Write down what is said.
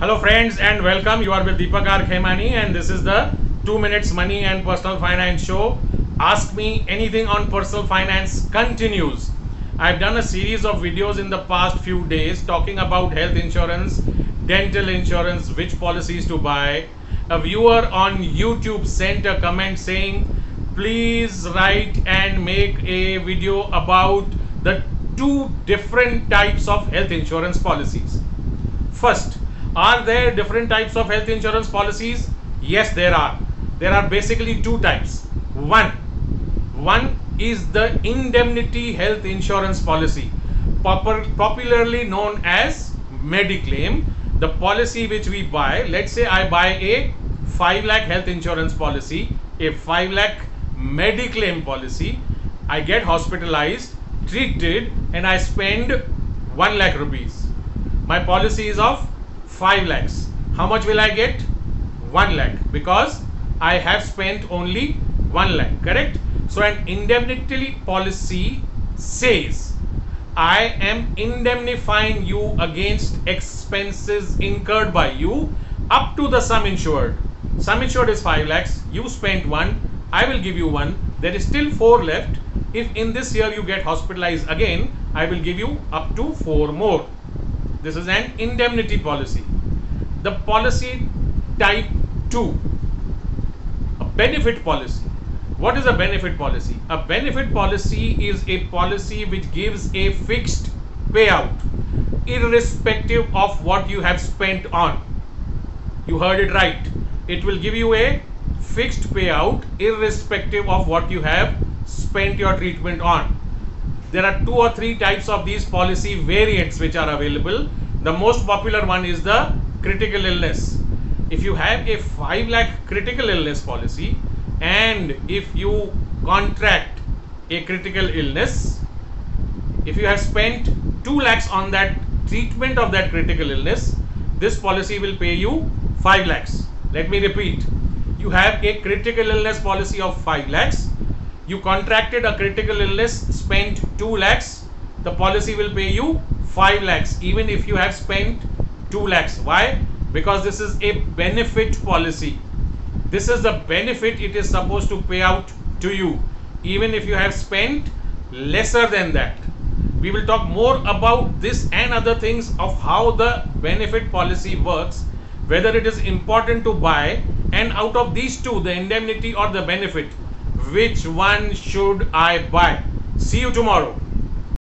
Hello friends and welcome. You are with Deepak R. Khemani and this is the 2 minutes money and personal finance show. Ask me anything on personal finance continues. I've done a series of videos in the past few days talking about health insurance, dental insurance, which policies to buy. A viewer on YouTube sent a comment saying, please write and make a video about the two different types of health insurance policies. First, are there different types of health insurance policies? Yes, there are. There are basically two types. One is the indemnity health insurance policy, popularly known as Mediclaim. The policy which we buy, let's say I buy a 5 lakh health insurance policy, a 5 lakh Mediclaim policy. I get hospitalized, treated, and I spend 1 lakh rupees. My policy is of 5 lakhs. How much will I get? 1 lakh, because I have spent only 1 lakh, correct? So an indemnity policy says, I am indemnifying you against expenses incurred by you up to the sum insured. Sum insured is 5 lakhs. You spent 1. I will give you 1. There is still 4 left. If in this year you get hospitalized again, I will give you up to 4 more. This is an indemnity policy. The policy type 2, a benefit policy. What is a benefit policy? A benefit policy is a policy which gives a fixed payout irrespective of what you have spent on. You heard it right. It will give you a fixed payout irrespective of what you have spent your treatment on. There are 2 or 3 types of these policy variants which are available. The most popular one is the critical illness. If you have a 5 lakh critical illness policy and if you contract a critical illness, if you have spent 2 lakhs on that treatment of that critical illness, this policy will pay you 5 lakhs. Let me repeat. You have a critical illness policy of 5 lakhs. You contracted a critical illness, spent 2 lakhs, the policy will pay you 5 lakhs even if you have spent 2 lakhs. Why? Because this is a benefit policy. This is the benefit it is supposed to pay out to you even if you have spent lesser than that. We will talk more about this and other things of how the benefit policy works, whether it is important to buy, and out of these two, the indemnity or the benefit, which one should I buy? See you tomorrow.